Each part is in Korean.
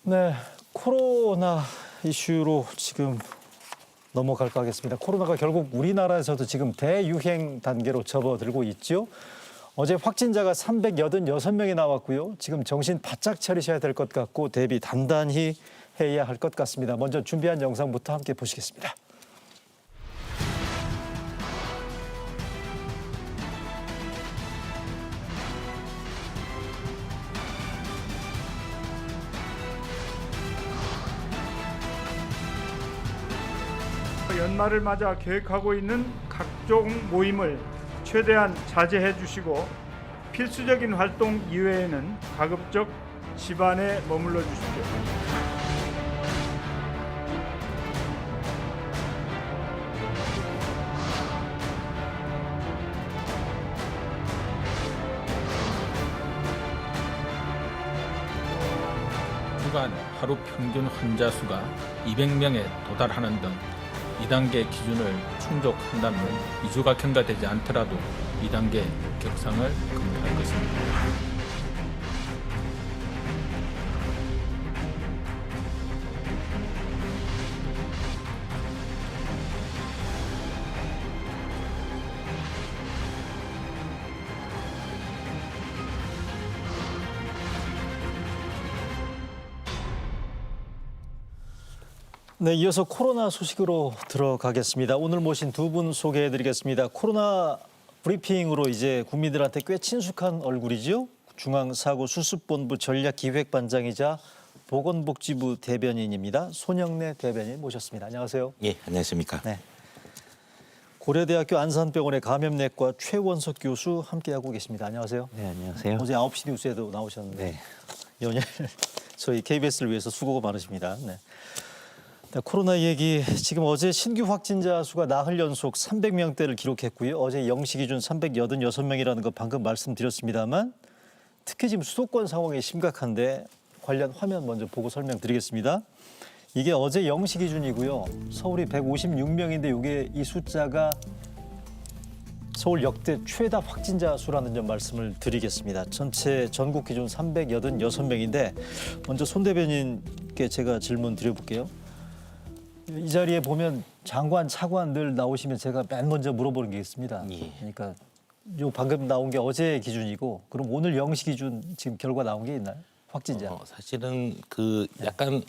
네, 코로나 이슈로 지금 넘어갈까 하겠습니다. 코로나가 결국 우리나라에서도 지금 대유행 단계로 접어들고 있죠. 어제 확진자가 386명이 나왔고요. 지금 정신 바짝 차리셔야 될 것 같고 대비 단단히 해야 할 것 같습니다. 먼저 준비한 영상부터 함께 보시겠습니다. 연말을 맞아 계획하고 있는 각종 모임을 최대한 자제해 주시고 필수적인 활동 이외에는 가급적 집안에 머물러 주십시오. 주간 하루 평균 환자 수가 200명에 도달하는 등 2단계 기준을 충족한다면 2주가 경과되지 않더라도 2단계 격상을 검토할 것입니다. 네, 이어서 코로나 소식으로 들어가겠습니다. 오늘 모신 두 분 소개해드리겠습니다. 코로나 브리핑으로 이제 국민들한테 꽤 친숙한 얼굴이죠. 중앙사고수습본부 전략기획반장이자 보건복지부 대변인입니다. 손영래 대변인 모셨습니다. 안녕하세요. 예, 안녕하십니까. 네. 고려대학교 안산병원의 감염내과 최원석 교수 함께하고 계십니다. 안녕하세요. 네, 안녕하세요. 어제 9시 뉴스에도 나오셨는데 네. 연휴 저희 KBS를 위해서 수고가 많으십니다. 네. 코로나 얘기, 지금 어제 신규 확진자 수가 나흘 연속 300명대를 기록했고요. 어제 0시 기준 386명이라는 거 방금 말씀드렸습니다만 특히 지금 수도권 상황이 심각한데 관련 화면 먼저 보고 설명드리겠습니다. 이게 어제 0시 기준이고요. 서울이 156명인데 이게 이 숫자가 서울 역대 최다 확진자 수라는 점 말씀을 드리겠습니다. 전체 전국 기준 386명인데 먼저 손 대변인께 제가 질문 드려볼게요. 이 자리에 보면 장관, 차관 늘 나오시면 제가 맨 먼저 물어보는 게 있습니다. 예. 그러니까 요 방금 나온 게 어제 기준이고 그럼 오늘 0시 기준 지금 결과 나온 게 있나요? 확진자. 사실은 그 약간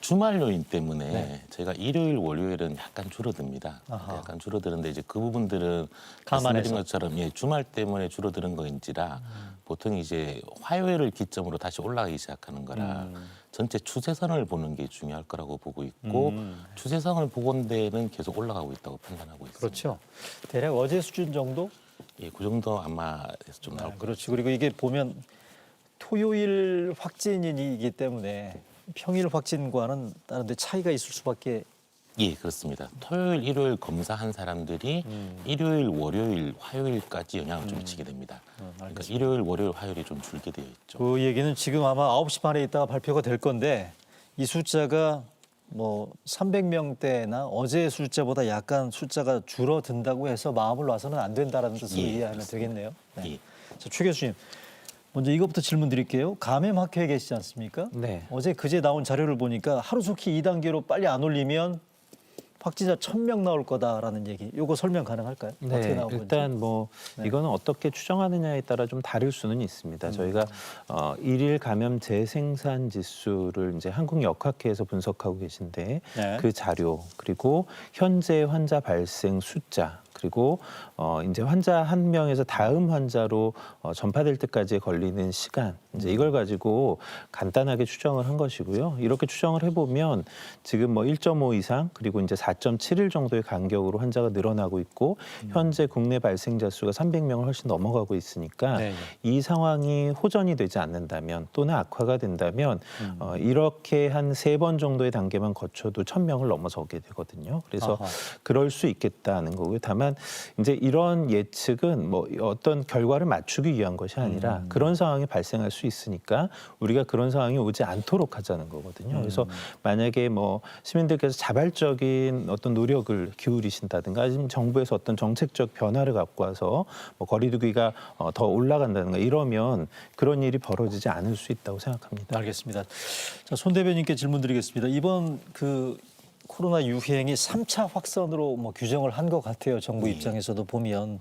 주말 요인 때문에 네. 저희가 일요일, 월요일은 약간 줄어듭니다. 아하. 약간 줄어드는데 이제 그 부분들은 감안해서. 말씀드린 것처럼 예, 주말 때문에 줄어드는 거인지라 보통 이제 화요일을 기점으로 다시 올라가기 시작하는 거라 전체 추세선을 보는 게 중요할 거라고 보고 있고 추세선을 보건 데는 계속 올라가고 있다고 판단하고 있습니다. 그렇죠. 대략 어제 수준 정도? 예, 그 정도 아마 좀 나올 거예요. 그렇죠. 그리고 이게 보면 토요일 확진이기 때문에 평일 확진과는 다른 데 차이가 있을 수밖에. 예, 그렇습니다. 토요일, 일요일 검사한 사람들이 일요일, 월요일, 화요일까지 영향을 좀 미치게 됩니다. 그러니까 알겠습니다. 일요일, 월요일, 화요일이 좀 줄게 되어 있죠. 그 얘기는 지금 아마 9시 반에 있다가 발표가 될 건데 이 숫자가 뭐 300명대나 어제 숫자보다 약간 숫자가 줄어든다고 해서 마음을 놔서는 안 된다라는 뜻으로 예, 이해하면 그렇습니다. 되겠네요. 네. 예. 자, 최 교수님, 먼저 이것부터 질문 드릴게요. 감염학회에 계시지 않습니까? 네. 어제 그제 나온 자료를 보니까 하루속히 2단계로 빨리 안 올리면 확진자 1000명 나올 거다라는 얘기. 요거 설명 가능할까요? 어떻게 네, 나온 건지. 일단 뭐 네. 이거는 어떻게 추정하느냐에 따라 좀 다를 수는 있습니다. 저희가 일일 감염 재생산 지수를 이제 한국역학회에서 분석하고 계신데 네. 그 자료 그리고 현재 환자 발생 숫자 그리고 이제 환자 한 명에서 다음 환자로 전파될 때까지 걸리는 시간 이제 이걸 가지고 간단하게 추정을 한 것이고요. 이렇게 추정을 해보면 지금 뭐 1.5 이상 그리고 이제 4.7일 정도의 간격으로 환자가 늘어나고 있고 현재 국내 발생자 수가 300명을 훨씬 넘어가고 있으니까 네. 이 상황이 호전이 되지 않는다면 또는 악화가 된다면 이렇게 한 3번 정도의 단계만 거쳐도 1000명을 넘어서게 되거든요. 그래서 아하. 그럴 수 있겠다는 거고요. 다만 하지만 이제 이런 예측은 뭐 어떤 결과를 맞추기 위한 것이 아니라 그런 상황이 발생할 수 있으니까 우리가 그런 상황이 오지 않도록 하자는 거거든요. 그래서 만약에 뭐 시민들께서 자발적인 어떤 노력을 기울이신다든가 아니면 정부에서 어떤 정책적 변화를 갖고 와서 뭐 거리두기가 더 올라간다든가 이러면 그런 일이 벌어지지 않을 수 있다고 생각합니다. 알겠습니다. 자, 손 대변인께 질문 드리겠습니다. 이번 그 코로나 유행이 3차 확산으로 뭐 규정을 한 것 같아요. 정부 입장에서도 보면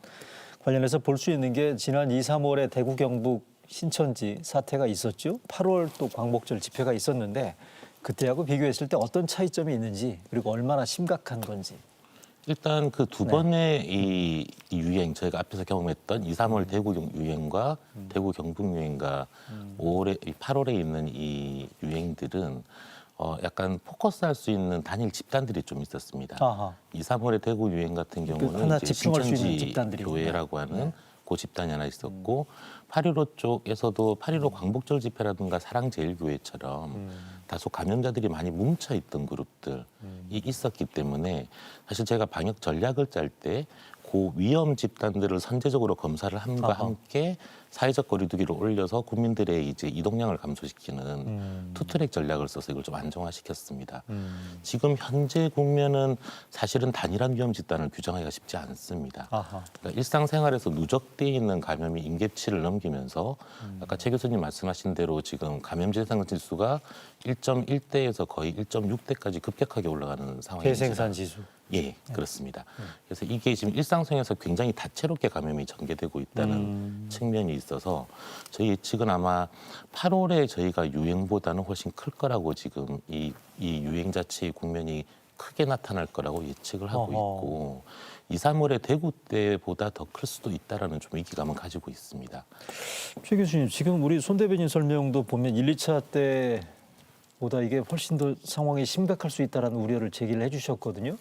관련해서 볼 수 있는 게 지난 2, 3월에 대구 경북 신천지 사태가 있었죠. 8월 또 광복절 집회가 있었는데 그때하고 비교했을 때 어떤 차이점이 있는지 그리고 얼마나 심각한 건지. 일단 그 두 번의 이 유행 저희가 앞에서 경험했던 2, 3월 대구 유행과 대구 경북 유행과 8월에 있는 이 유행들은 약간 포커스할 수 있는 단일 집단들이 좀 있었습니다. 아하. 2, 3월의 대구 유행 같은 경우는 하나 이제 집중할 수 있는 신천지 집단들이 교회라고 하는 그 집단이 하나 있었고 8.15 쪽에서도 8.15 광복절 집회라든가 사랑제일교회처럼 다소 감염자들이 많이 뭉쳐 있던 그룹들이 있었기 때문에 사실 제가 방역 전략을 짤 때 그 위험 집단들을 선제적으로 검사를 함과 아하. 함께 사회적 거리두기를 올려서 국민들의 이제 이동량을 감소시키는 투트랙 전략을 써서 이걸 좀 안정화시켰습니다. 지금 현재 국면은 사실은 단일한 위험 집단을 규정하기가 쉽지 않습니다. 아하. 그러니까 일상생활에서 누적되어 있는 감염이 임계치를 넘기면서 아까 최 교수님 말씀하신 대로 지금 감염 재생 지수가 1.1대에서 거의 1.6대까지 급격하게 올라가는 상황입니다. 대생산 지수. 예, 그렇습니다. 그래서 이게 지금 일상생활에서 굉장히 다채롭게 감염이 전개되고 있다는 측면이 있어서 저희 예측은 아마 8월에 저희가 유행보다는 훨씬 클 거라고 지금 이 유행 자체의 국면이 크게 나타날 거라고 예측을 하고 있고 2, 3월에 대구 때보다 더 클 수도 있다라는 좀 위기감을 가지고 있습니다. 최 교수님, 지금 우리 손 대변인 설명도 보면 1, 2차 때보다 이게 훨씬 더 상황이 심각할 수 있다는 우려를 제기를 해주셨거든요.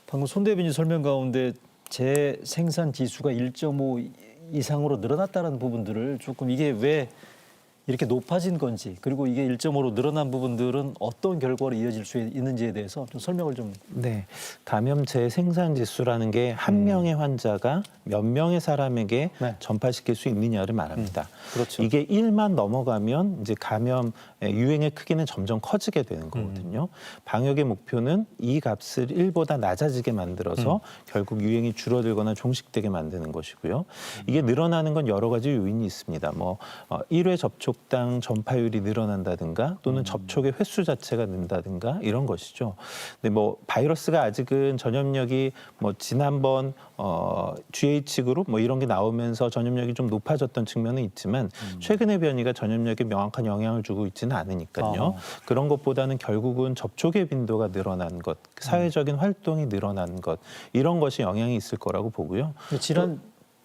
방금 손 대변인 설명 가운데 재생산 지수가 1.5 이상으로 늘어났다는 부분들을 조금 이게 왜 이렇게 높아진 건지 그리고 이게 1.5로 늘어난 부분들은 어떤 결과로 이어질 수 있는지에 대해서 좀 설명을 좀. 네, 감염 재생산 지수라는 게 한 명의 환자가 몇 명의 사람에게 네. 전파시킬 수 있느냐를 말합니다. 그렇죠. 이게 1만 넘어가면 이제 감염 유행의 크기는 점점 커지게 되는 거거든요. 방역의 목표는 이 값을 1보다 낮아지게 만들어서 결국 유행이 줄어들거나 종식되게 만드는 것이고요. 이게 늘어나는 건 여러 가지 요인이 있습니다. 뭐 1회 접촉당 전파율이 늘어난다든가 또는 접촉의 횟수 자체가 는다든가 이런 것이죠. 근데 뭐 바이러스가 아직은 전염력이 뭐 지난번 GH 그룹 뭐 이런 게 나오면서 전염력이 좀 높아졌던 측면은 있지만 최근의 변이가 전염력에 명확한 영향을 주고 있지는 않으니까요. 그런 것보다는 결국은 접촉의 빈도가 늘어난 것, 사회적인 활동이 늘어난 것 이런 것이 영향이 있을 거라고 보고요. 지난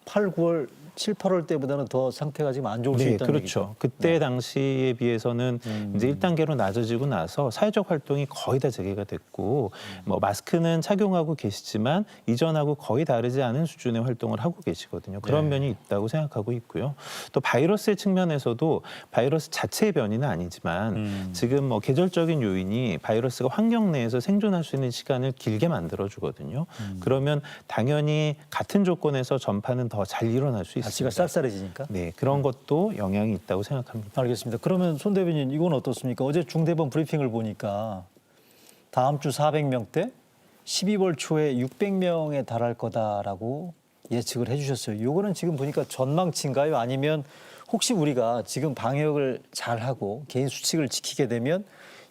8, 9월, 7, 8월 때보다는 더 상태가 지금 안 좋을 수 네, 있다는 그렇죠. 얘기죠. 그때 당시에 비해서는 이제 1단계로 낮아지고 나서 사회적 활동이 거의 다 재개가 됐고 뭐 마스크는 착용하고 계시지만 이전하고 거의 다르지 않은 수준의 활동을 하고 계시거든요. 그런 면이 있다고 생각하고 있고요. 또 바이러스의 측면에서도 바이러스 자체의 변이는 아니지만 지금 뭐 계절적인 요인이 바이러스가 환경 내에서 생존할 수 있는 시간을 길게 만들어 주거든요. 그러면 당연히 같은 조건에서 전파는 더 잘 일어날 수 있습니다. 날씨가 쌀쌀해지니까. 네, 그런 것도 영향이 있다고 생각합니다. 알겠습니다. 그러면 손 대변인 이건 어떻습니까? 어제 중대본 브리핑을 보니까 다음 주 400명대, 12월 초에 600명에 달할 거다라고 예측을 해주셨어요. 이거는 지금 보니까 전망치인가요? 아니면 혹시 우리가 지금 방역을 잘하고 개인 수칙을 지키게 되면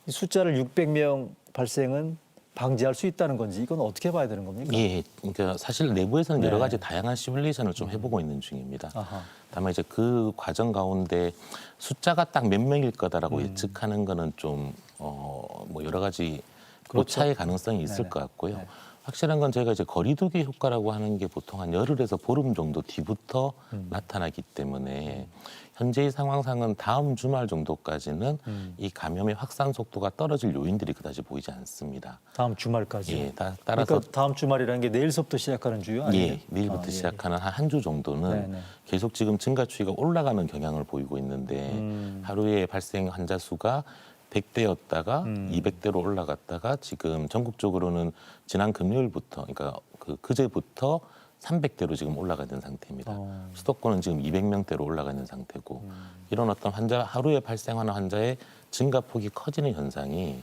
이 숫자를 600명 발생은 방지할 수 있다는 건지 이건 어떻게 봐야 되는 겁니까? 예, 그러니까 사실 내부에서는 네. 여러 가지 다양한 시뮬레이션을 좀 해보고 있는 중입니다. 아하. 다만 이제 그 과정 가운데 숫자가 딱 몇 명일 거다라고 예측하는 거는 좀 뭐 여러 가지 그렇죠. 오차의 가능성이 있을 네네. 것 같고요. 네. 확실한 건 저희가 이제 거리두기 효과라고 하는 게 보통 한 열흘에서 보름 정도 뒤부터 나타나기 때문에 현재의 상황상은 다음 주말 정도까지는 이 감염의 확산 속도가 떨어질 요인들이 그다지 보이지 않습니다. 다음 주말까지. 예, 따라서 그러니까 다음 주말이라는 게 내일서부터 시작하는 주요? 아니면? 예, 내일부터 예. 시작하는 한 주 정도는 네네. 계속 지금 증가 추이가 올라가는 경향을 보이고 있는데 하루에 발생 환자 수가 100대였다가 200대로 올라갔다가 지금 전국적으로는 지난 금요일부터 그러니까 그제부터 300대로 지금 올라가 있는 상태입니다. 수도권은 지금 200명대로 올라가 있는 상태고 이런 어떤 하루에 발생하는 환자의 증가폭이 커지는 현상이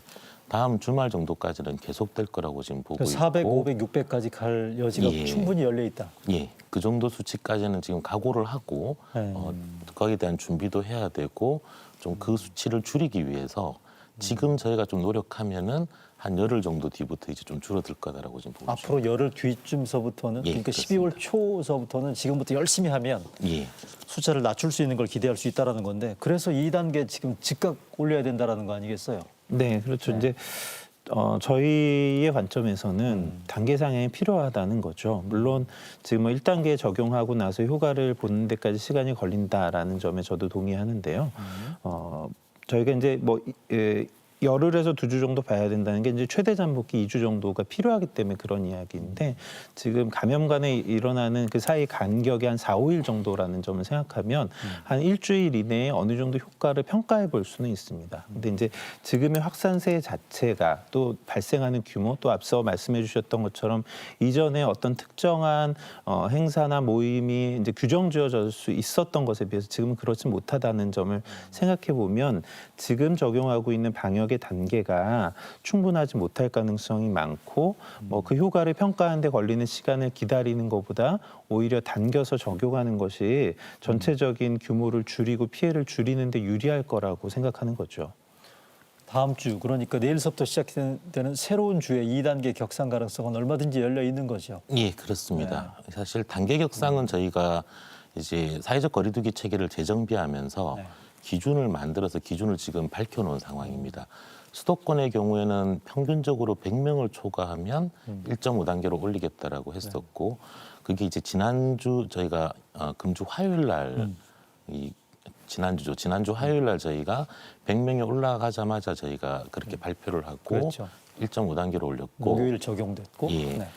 다음 주말 정도까지는 계속될 거라고 지금 보고 있고 400, 500, 600까지 갈 여지가 예. 충분히 열려 있다. 예, 그 정도 수치까지는 지금 각오를 하고 네. 거기에 대한 준비도 해야 되고 좀 그 수치를 줄이기 위해서 지금 저희가 좀 노력하면은 한 열흘 정도 뒤부터 이제 좀 줄어들 거다라고 지금 보고 있습니다. 앞으로 열흘 뒤쯤서부터는 예, 그러니까 그렇습니다. 12월 초서부터는 지금부터 열심히 하면 예, 숫자를 낮출 수 있는 걸 기대할 수 있다라는 건데 그래서 2단계 지금 즉각 올려야 된다라는 거 아니겠어요? 네, 그렇죠. 네. 이제 저희의 관점에서는 단계 상향이 필요하다는 거죠. 물론 지금 뭐 1단계 적용하고 나서 효과를 보는 데까지 시간이 걸린다라는 점에 저도 동의하는데요. 저희가 이제 뭐 열흘에서 2주 정도 봐야 된다는 게 이제 최대 잠복기 2주 정도가 필요하기 때문에 그런 이야기인데 지금 감염 간에 일어나는 그 사이 간격이 한 4, 5일 정도라는 점을 생각하면 한 일주일 이내에 어느 정도 효과를 평가해 볼 수는 있습니다. 근데 이제 지금의 확산세 자체가 또 발생하는 규모 또 앞서 말씀해 주셨던 것처럼 이전에 어떤 특정한 행사나 모임이 이제 규정지어질 수 있었던 것에 비해서 지금은 그렇지 못하다는 점을 생각해 보면 지금 적용하고 있는 방역의 단계가 충분하지 못할 가능성이 많고 뭐 그 효과를 평가하는 데 걸리는 시간을 기다리는 것보다 오히려 당겨서 적용하는 것이 전체적인 규모를 줄이고 피해를 줄이는 데 유리할 거라고 생각하는 거죠. 다음 주 그러니까 내일서부터 시작되는 새로운 주에 2단계 격상 가능성은 얼마든지 열려 있는 거죠. 예, 그렇습니다. 사실 단계 격상은 저희가 이제 사회적 거리두기 체계를 재정비하면서 네. 기준을 만들어서 기준을 지금 밝혀놓은 상황입니다. 수도권의 경우에는 평균적으로 100명을 초과하면 1.5단계로 올리겠다라고 했었고 그게 이제 지난주 저희가 금주 화요일 날 지난주죠. 지난주 화요일 날 저희가 100명이 올라가자마자 저희가 그렇게 발표를 하고 그렇죠. 1.5단계로 올렸고 목요일 적용됐고. 예. 네.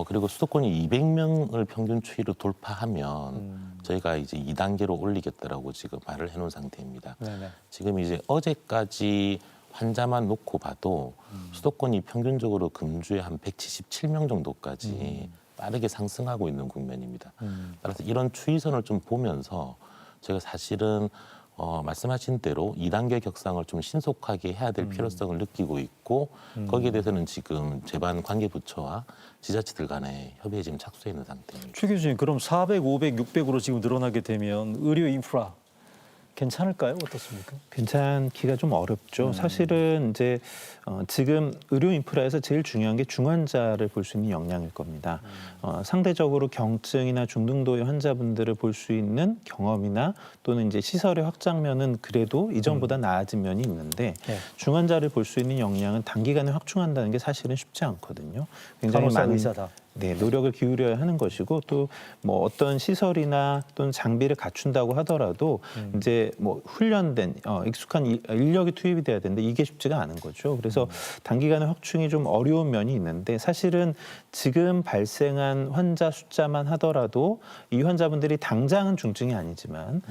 그리고 수도권이 200명을 평균 추이로 돌파하면 저희가 이제 2단계로 올리겠다라고 지금 말을 해놓은 상태입니다. 네네. 지금 이제 어제까지 환자만 놓고 봐도 수도권이 평균적으로 금주에 한 177명 정도까지 빠르게 상승하고 있는 국면입니다. 따라서 이런 추이선을 좀 보면서 저희가 사실은 말씀하신 대로 2단계 격상을 좀 신속하게 해야 될 필요성을 느끼고 있고 거기에 대해서는 지금 제반 관계부처와 지자체들 간에 협의에 지금 착수해 있는 상태입니다. 최 교수님 그럼 400, 500, 600으로 지금 늘어나게 되면 의료 인프라 괜찮을까요? 어떻습니까? 괜찮기가 좀 어렵죠. 사실은 이제 지금 의료 인프라에서 제일 중요한 게 중환자를 볼 수 있는 역량일 겁니다. 상대적으로 경증이나 중등도의 환자분들을 볼 수 있는 경험이나 또는 이제 시설의 확장면은 그래도 이전보다 나아진 면이 있는데 네. 중환자를 볼 수 있는 역량은 단기간에 확충한다는 게 사실은 쉽지 않거든요. 굉장히 간호사 많은 의사다. 네, 노력을 기울여야 하는 것이고 또 뭐 어떤 시설이나 또는 장비를 갖춘다고 하더라도 이제 뭐 훈련된 익숙한 인력이 투입이 돼야 되는데 이게 쉽지가 않은 거죠. 그래서 단기간에 확충이 좀 어려운 면이 있는데 사실은 지금 발생한 환자 숫자만 하더라도 이 환자분들이 당장은 중증이 아니지만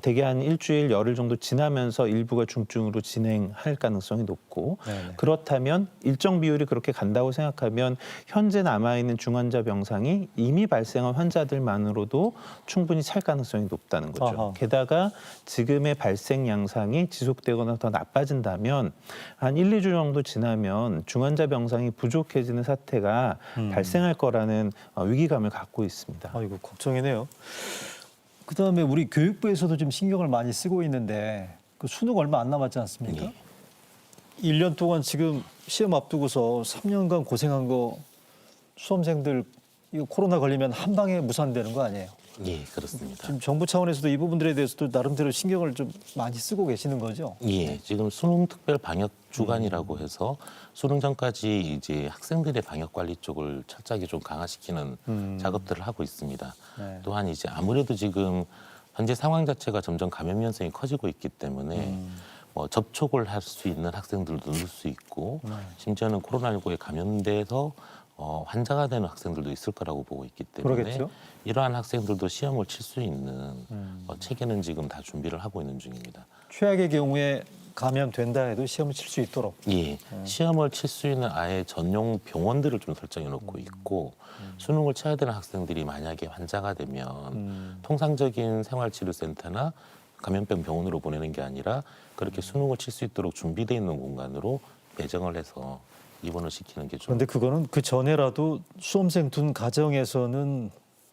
대개 한 일주일, 열흘 정도 지나면서 일부가 중증으로 진행할 가능성이 높고 네네. 그렇다면 일정 비율이 그렇게 간다고 생각하면 현재 남아있는 중환자 병상이 이미 발생한 환자들만으로도 충분히 찰 가능성이 높다는 거죠. 아하. 게다가 지금의 발생 양상이 지속되거나 더 나빠진다면 한 1, 2주 정도 지나면 중환자 병상이 부족해지는 사태가 발생할 거라는 위기감을 갖고 있습니다. 아이고 걱정이네요. 그다음에 우리 교육부에서도 좀 신경을 많이 쓰고 있는데 그 수능 얼마 안 남았지 않습니까? 예. 1년 동안 지금 시험 앞두고서 3년간 고생한 거 수험생들 이거 코로나 걸리면 한 방에 무산되는 거 아니에요? 예, 그렇습니다. 지금 정부 차원에서도 이 부분들에 대해서도 나름대로 신경을 좀 많이 쓰고 계시는 거죠? 예, 지금 수능 특별 방역 주간이라고 해서 수능 전까지 이제 학생들의 방역 관리 쪽을 철저하게 좀 강화시키는 작업들을 하고 있습니다. 네. 또한 이제 아무래도 지금 현재 상황 자체가 점점 감염 위험성이 커지고 있기 때문에 뭐 접촉을 할 수 있는 학생들도 늘 수 있고 심지어는 코로나19에 감염돼서 환자가 되는 학생들도 있을 거라고 보고 있기 때문에 그러겠죠. 이러한 학생들도 시험을 칠 수 있는 체계는 지금 다 준비를 하고 있는 중입니다. 최악의 경우에 감염된다 해도 시험을 칠 수 있도록. 예, 시험을 칠 수 있는 아예 전용 병원들을 좀 설정해 놓고 있고 수능을 쳐야 되는 학생들이 만약에 환자가 되면 통상적인 생활치료센터나 감염병 병원으로 보내는 게 아니라 그렇게 수능을 칠 수 있도록 준비되어 있는 공간으로 배정을 해서 입원을 시키는 게 좀. 그런데 그거는 그 전에라도 수험생 둔 가정에서는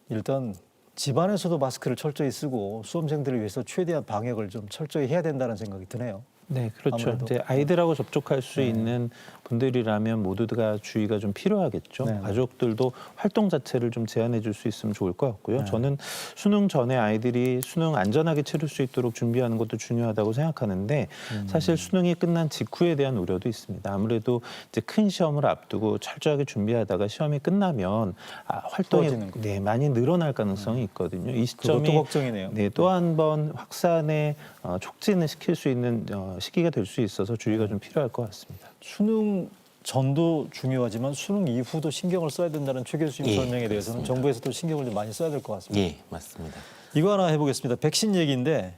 일단 집안에서도 마스크를 철저히 쓰고 수험생들을 위해서 최대한 방역을 좀 철저히 해야 된다는 생각이 드네요. 네, 그렇죠. 아무래도. 이제 아이들하고 접촉할 수 있는 분들이라면 모두가 주의가 좀 필요하겠죠. 네. 가족들도 활동 자체를 좀 제한해 줄 수 있으면 좋을 것 같고요. 네. 저는 수능 전에 아이들이 수능 안전하게 치를 수 있도록 준비하는 것도 중요하다고 생각하는데 사실 수능이 끝난 직후에 대한 우려도 있습니다. 아무래도 이제 큰 시험을 앞두고 철저하게 준비하다가 시험이 끝나면 활동이 추워지는 거. 네, 많이 늘어날 가능성이 있거든요. 이 시점이 그것도 걱정이네요. 네, 또 한 번 확산에 촉진을 시킬 수 있는 시기가 될 수 있어서 주의가 좀 필요할 것 같습니다. 수능 전도 중요하지만 수능 이후도 신경을 써야 된다는 최 교수님 예, 설명에 대해서는 그렇습니다. 정부에서도 신경을 좀 많이 써야 될 것 같습니다. 예, 맞습니다. 이거 하나 해보겠습니다. 백신 얘기인데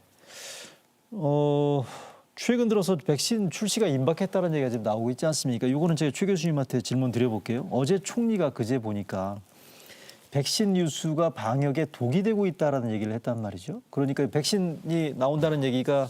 최근 들어서 백신 출시가 임박했다는 얘기가 지금 나오고 있지 않습니까? 이거는 제가 최 교수님한테 질문 드려볼게요. 어제 총리가 그제 보니까 백신 뉴스가 방역에 독이 되고 있다라는 얘기를 했단 말이죠. 그러니까 백신이 나온다는 얘기가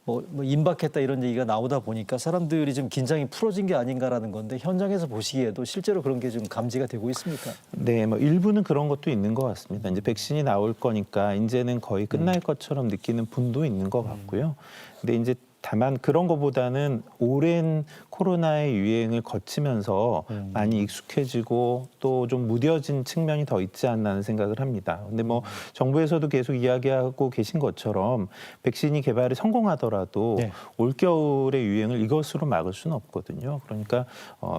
뭐 임박했다 이런 얘기가 나오다 보니까 사람들이 좀 긴장이 풀어진 게 아닌가라는 건데 현장에서 보시기에도 실제로 그런 게 좀 감지가 되고 있습니까? 네, 뭐 일부는 그런 것도 있는 것 같습니다. 이제 백신이 나올 거니까 이제는 거의 끝날 것처럼 느끼는 분도 있는 것 같고요. 근데 이제 다만 그런 것보다는 오랜 코로나의 유행을 거치면서 많이 익숙해지고 또 좀 무뎌진 측면이 더 있지 않나 하는 생각을 합니다. 근데 뭐 정부에서도 계속 이야기하고 계신 것처럼 백신이 개발이 성공하더라도 네. 올겨울의 유행을 이것으로 막을 수는 없거든요. 그러니까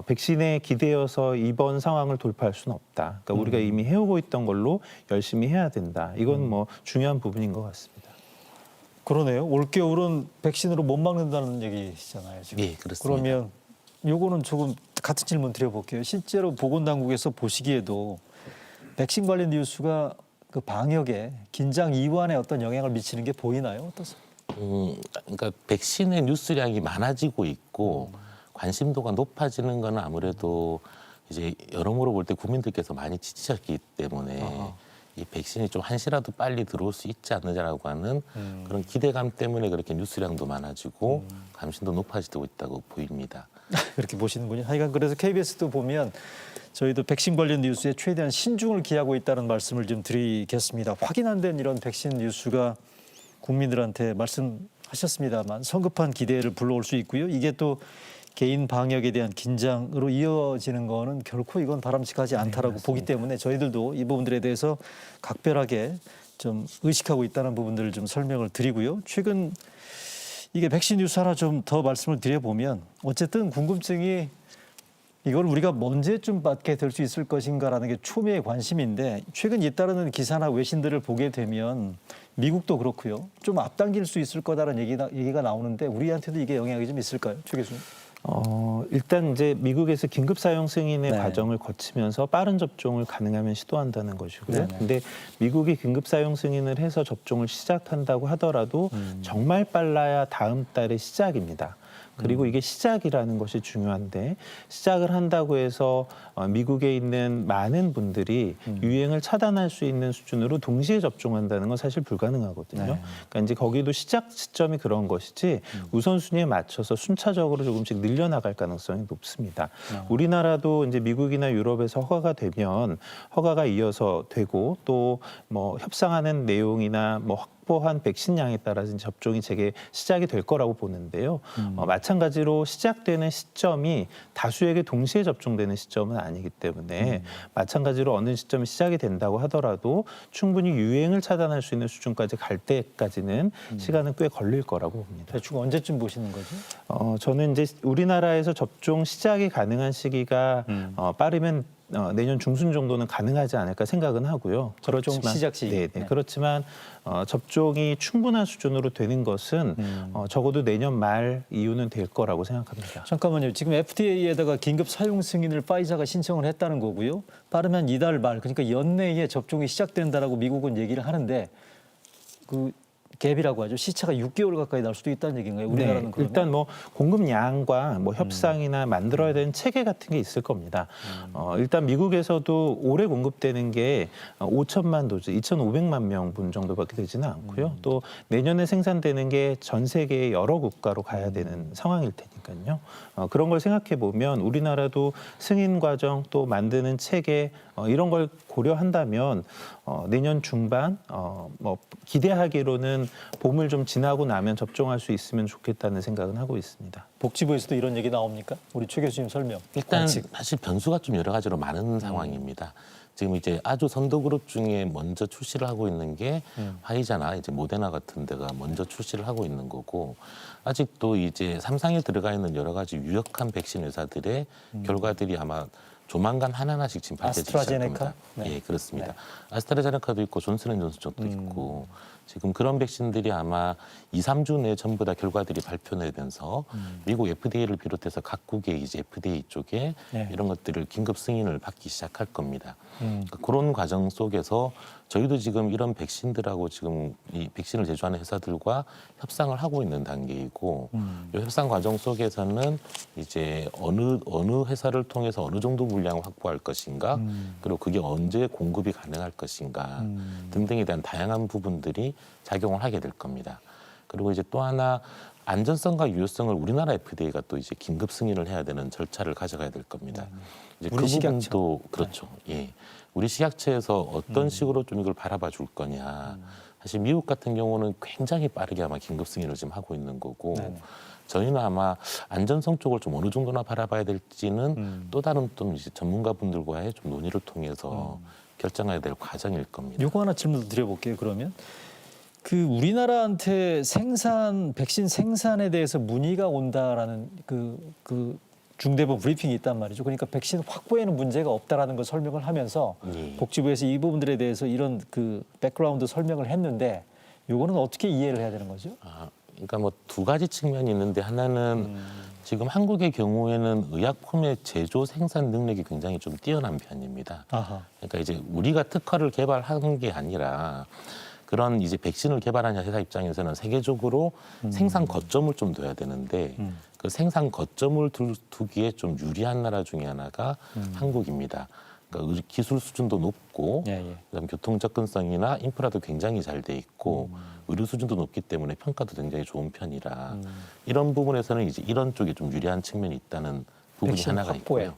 백신에 기대어서 이번 상황을 돌파할 수는 없다. 그러니까 우리가 이미 해오고 있던 걸로 열심히 해야 된다. 이건 뭐 중요한 부분인 것 같습니다. 그러네요. 올겨울은 백신으로 못 막는다는 얘기시잖아요. 지금. 예, 그렇습니다. 그러면 요거는 조금 같은 질문 드려볼게요. 실제로 보건당국에서 보시기에도 백신 관련 뉴스가 그 방역에 긴장 이완에 어떤 영향을 미치는 게 보이나요? 어떠세요? 그러니까 백신의 뉴스량이 많아지고 있고 관심도가 높아지는 거는 아무래도 이제 여러모로 볼 때 국민들께서 많이 지치셨기 때문에 이 백신이 좀 한시라도 빨리 들어올 수 있지 않느냐라고 하는 그런 기대감 때문에 그렇게 뉴스량도 많아지고 관심도 높아지고 있다고 보입니다. 그렇게 보시는군요. 하여간 그래서 KBS도 보면 저희도 백신 관련 뉴스에 최대한 신중을 기하고 있다는 말씀을 좀 드리겠습니다. 확인 안 된 이런 백신 뉴스가 국민들한테 말씀하셨습니다만 성급한 기대를 불러올 수 있고요. 이게 또 개인 방역에 대한 긴장으로 이어지는 거는 결코 이건 바람직하지 않다라고 보기 때문에 저희들도 이 부분들에 대해서 각별하게 좀 의식하고 있다는 부분들을 좀 설명을 드리고요. 최근 이게 백신 뉴스 하나 좀 더 말씀을 드려보면 어쨌든 궁금증이 이걸 우리가 언제쯤 받게 될 수 있을 것인가라는 게 초미의 관심인데 최근 잇따르는 기사나 외신들을 보게 되면 미국도 그렇고요. 좀 앞당길 수 있을 거다라는 얘기가 나오는데 우리한테도 이게 영향이 좀 있을까요? 최 교수님. 일단 이제 미국에서 긴급 사용 승인의 네. 과정을 거치면서 빠른 접종을 가능하면 시도한다는 것이고요. 네네. 근데 미국이 긴급 사용 승인을 해서 접종을 시작한다고 하더라도 정말 빨라야 다음 달의 시작입니다. 그리고 이게 시작이라는 것이 중요한데 시작을 한다고 해서 미국에 있는 많은 분들이 유행을 차단할 수 있는 수준으로 동시에 접종한다는 건 사실 불가능하거든요. 네. 그러니까 이제 거기도 시작 시점이 그런 것이지 우선순위에 맞춰서 순차적으로 조금씩 늘려나갈 가능성이 높습니다. 우리나라도 이제 미국이나 유럽에서 허가가 되면 허가가 이어서 되고 또 뭐 협상하는 내용이나 뭐 확보한 백신량에 따라서 접종이 시작이 될 거라고 보는데요. 마찬가지로 시작되는 시점이 다수에게 동시에 접종되는 시점은 아니기 때문에 마찬가지로 어느 시점이 시작이 된다고 하더라도 충분히 유행을 차단할 수 있는 수준까지 갈 때까지는 시간은 꽤 걸릴 거라고 봅니다. 대충 언제쯤 보시는 거죠? 저는 이제 우리나라에서 접종 시작이 가능한 시기가 빠르면 내년 중순 정도는 가능하지 않을까 생각은 하고요. 접종 시작 시기. 네. 네. 그렇지만 접종이 충분한 수준으로 되는 것은 적어도 내년 말 이후는 될 거라고 생각합니다. 잠깐만요. 지금 FDA에다가 긴급 사용 승인을 파이자가 신청을 했다는 거고요. 빠르면 이달 말, 그러니까 연내에 접종이 시작된다라고 미국은 얘기를 하는데 그 갭이라고 하죠. 시차가 6개월 가까이 날 수도 있다는 얘기인가요? 우리나라는 그러면? 일단 뭐 공급량과 뭐 협상이나 만들어야 되는 체계 같은 게 있을 겁니다. 일단 미국에서도 올해 공급되는 게 5천만 도즈, 2,500만 명분 정도밖에 되지는 않고요. 또 내년에 생산되는 게 전 세계의 여러 국가로 가야 되는 상황일 테니까요. 그런 걸 생각해 보면 우리나라도 승인 과정 또 만드는 체계 이런 걸 고려한다면 내년 중반 뭐 기대하기로는 봄을 좀 지나고 나면 접종할 수 있으면 좋겠다는 생각은 하고 있습니다. 복지부에서도 이런 얘기 나옵니까? 우리 최 교수님 설명. 일단 아직. 사실 변수가 좀 여러 가지로 많은 상황입니다. 지금 이제 아주 선도 그룹 중에 먼저 출시를 하고 있는 게 화이자나 이제 모데나 같은 데가 먼저 출시를 하고 있는 거고, 아직도 이제 삼상에 들어가 있는 여러 가지 유력한 백신 회사들의 결과들이 아마 조만간 하나하나씩 지금 발표되기 아스트라제네카? 시작합니다. 네. 예, 그렇습니다. 네. 아스트라제네카도 있고 존슨앤존슨도 있고 지금 그런 백신들이 아마 2, 3주 내에 전부 다 결과들이 발표되면서 미국 FDA를 비롯해서 각국의 이제 FDA 쪽에 네. 이런 것들을 긴급 승인을 받기 시작할 겁니다. 그러니까 그런 과정 속에서 저희도 지금 이런 백신들하고 지금 이 백신을 제조하는 회사들과 협상을 하고 있는 단계이고 이 협상 과정 속에서는 이제 어느 회사를 통해서 어느 정도 물량을 확보할 것인가 그리고 그게 언제 공급이 가능할 것인가 등등에 대한 다양한 부분들이 작용을 하게 될 겁니다. 그리고 이제 또 하나 안전성과 유효성을 우리나라 FDA가 또 이제 긴급 승인을 해야 되는 절차를 가져가야 될 겁니다. 이제 우리 그 식약처. 부분도 그렇죠. 예, 우리 식약처에서 어떤 식으로 좀 이걸 바라봐 줄 거냐. 사실 미국 같은 경우는 굉장히 빠르게 아마 긴급 승인을 지금 하고 있는 거고. 네네. 저희는 아마 안전성 쪽을 좀 어느 정도나 바라봐야 될지는 또 다른 좀 이제 전문가분들과의 좀 논의를 통해서 결정해야 될 과정일 겁니다. 요거 하나 질문 드려볼게요. 그러면 그 우리나라한테 백신 생산에 대해서 문의가 온다라는 그 중대본 브리핑이 있단 말이죠. 그러니까 백신 확보에는 문제가 없다라는 걸 설명을 하면서 예. 복지부에서 이 부분들에 대해서 이런 그 백그라운드 설명을 했는데 요거는 어떻게 이해를 해야 되는 거죠? 그러니까 뭐 두 가지 측면이 있는데 하나는 지금 한국의 경우에는 의약품의 제조 생산 능력이 굉장히 좀 뛰어난 편입니다. 아하. 그러니까 이제 우리가 특허를 개발한 게 아니라 그런 이제 백신을 개발한 회사 입장에서는 세계적으로 생산 거점을 좀 둬야 되는데 그 생산 거점을 두기에 좀 유리한 나라 중에 하나가 한국입니다. 그러니까 기술 수준도 높고 예, 예. 그다음 교통 접근성이나 인프라도 굉장히 잘 돼 있고 의료 수준도 높기 때문에 평가도 굉장히 좋은 편이라 이런 부분에서는 이제 이런 쪽에 좀 유리한 측면이 있다는 부분이 백신 하나가 확보에. 있고요.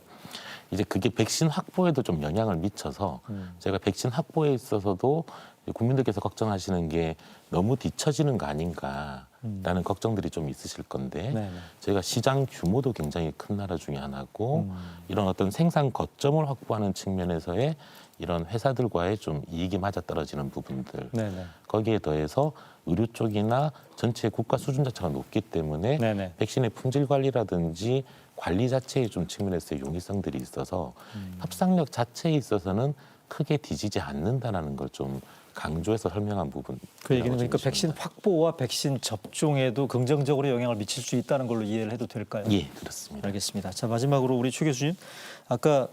이제 그게 백신 확보에도 좀 영향을 미쳐서 제가 백신 확보에 있어서도 국민들께서 걱정하시는 게 너무 뒤처지는 거 아닌가라는 걱정들이 좀 있으실 건데 네네. 저희가 시장 규모도 굉장히 큰 나라 중에 하나고 이런 어떤 생산 거점을 확보하는 측면에서의 이런 회사들과의 좀 이익이 맞아떨어지는 부분들 네네. 거기에 더해서 의료 쪽이나 전체 국가 수준 자체가 높기 때문에 네네. 백신의 품질 관리라든지 관리 자체의 좀 측면에서의 용이성들이 있어서 협상력 자체에 있어서는 크게 뒤지지 않는다라는 걸 좀 강조해서 설명한 부분. 그 얘기는 그러니까 백신 확보와 백신 접종에도 긍정적으로 영향을 미칠 수 있다는 걸로 이해를 해도 될까요? 예, 그렇습니다. 알겠습니다. 자, 마지막으로 우리 최 교수님, 아까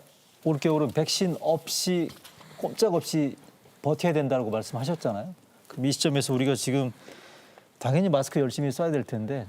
올겨울은 백신 없이 꼼짝없이 버텨야 된다고 말씀하셨잖아요. 그럼 이 시점에서 우리가 지금 당연히 마스크 열심히 써야 될 텐데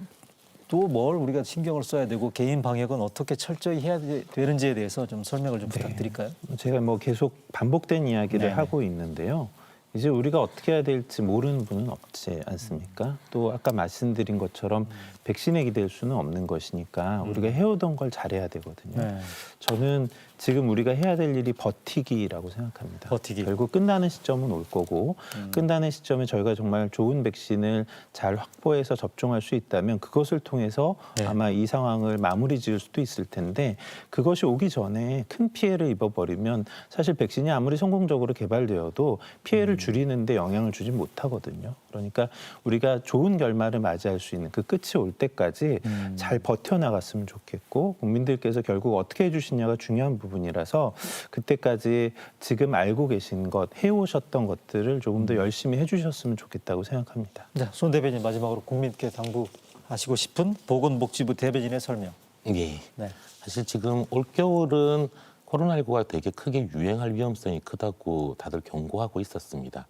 또 뭘 우리가 신경을 써야 되고 개인 방역은 어떻게 철저히 해야 되는지에 대해서 좀 설명을 좀 부탁드릴까요? 제가 뭐 계속 반복된 이야기를 네네. 하고 있는데요. 이제 우리가 어떻게 해야 될지 모르는 분은 없지 않습니까? 또 아까 말씀드린 것처럼 백신에 기댈 수는 없는 것이니까 우리가 해오던 걸 잘해야 되거든요. 네. 저는 지금 우리가 해야 될 일이 버티기라고 생각합니다. 버티기. 결국 끝나는 시점은 올 거고 끝나는 시점에 저희가 정말 좋은 백신을 잘 확보해서 접종할 수 있다면 그것을 통해서 네. 아마 이 상황을 마무리 지을 수도 있을 텐데 그것이 오기 전에 큰 피해를 입어버리면 사실 백신이 아무리 성공적으로 개발되어도 피해를 줄이는데 영향을 주지 못하거든요. 그러니까 우리가 좋은 결말을 맞이할 수 있는 그 끝이 올 때까지 잘 버텨나갔으면 좋겠고 국민들께서 결국 어떻게 해주시냐가 중요한 부분이라서 그때까지 지금 알고 계신 것, 해오셨던 것들을 조금 더 열심히 해주셨으면 좋겠다고 생각합니다. 자, 손 대변인 마지막으로 국민께 당부하시고 싶은 보건복지부 대변인의 설명. 예. 네. 사실 지금 올겨울은 코로나19가 되게 크게 유행할 위험성이 크다고 다들 경고하고 있었습니다.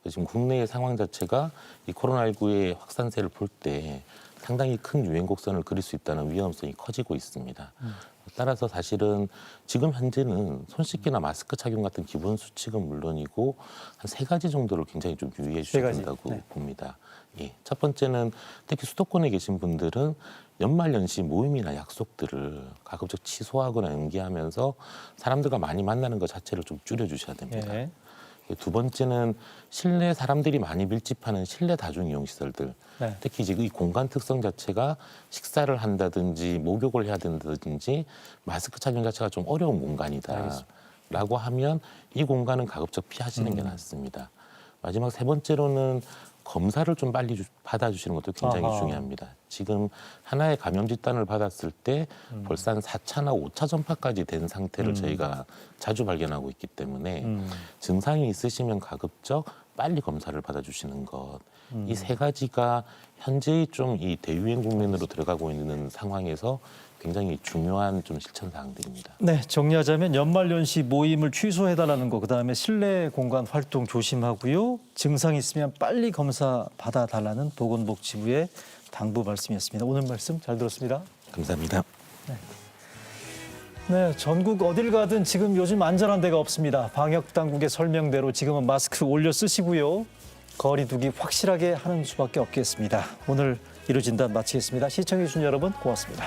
지금 국내의 상황 자체가 이 코로나19의 확산세를 볼 때 상당히 큰 유행 곡선을 그릴 수 있다는 위험성이 커지고 있습니다. 따라서 사실은 지금 현재는 손 씻기나 마스크 착용 같은 기본 수칙은 물론이고 한 3가지 정도를 굉장히 좀 유의해 주셔야 된다고 네. 봅니다. 예. 첫 번째는 특히 수도권에 계신 분들은 연말연시 모임이나 약속들을 가급적 취소하거나 연기하면서 사람들과 많이 만나는 것 자체를 좀 줄여주셔야 됩니다. 예. 두 번째는 실내 사람들이 많이 밀집하는 실내 다중이용시설들, 네. 특히 이제 이 공간 특성 자체가 식사를 한다든지 목욕을 해야 된다든지 마스크 착용 자체가 좀 어려운 공간이다라고 하면 이 공간은 가급적 피하시는 게 낫습니다. 마지막 3번째로는 검사를 좀 빨리 받아주시는 것도 굉장히 아하. 중요합니다. 지금 하나의 감염 진단을 받았을 때 벌써 한 4차나 5차 전파까지 된 상태를 저희가 자주 발견하고 있기 때문에 증상이 있으시면 가급적 빨리 검사를 받아주시는 것. 이 3가지가 현재 좀 이 대유행 국면으로 들어가고 있는 상황에서 굉장히 중요한 좀 실천 사항들입니다. 네, 정리하자면 연말연시 모임을 취소해달라는 거, 그다음에 실내 공간 활동 조심하고요. 증상 있으면 빨리 검사 받아달라는 보건복지부의 당부 말씀이었습니다. 오늘 말씀 잘 들었습니다. 감사합니다. 네, 전국 어딜 가든 지금 요즘 안전한 데가 없습니다. 방역 당국의 설명대로 지금은 마스크 올려 쓰시고요. 거리 두기 확실하게 하는 수밖에 없겠습니다. 오늘 이루어진다 마치겠습니다. 시청해 주신 여러분 고맙습니다.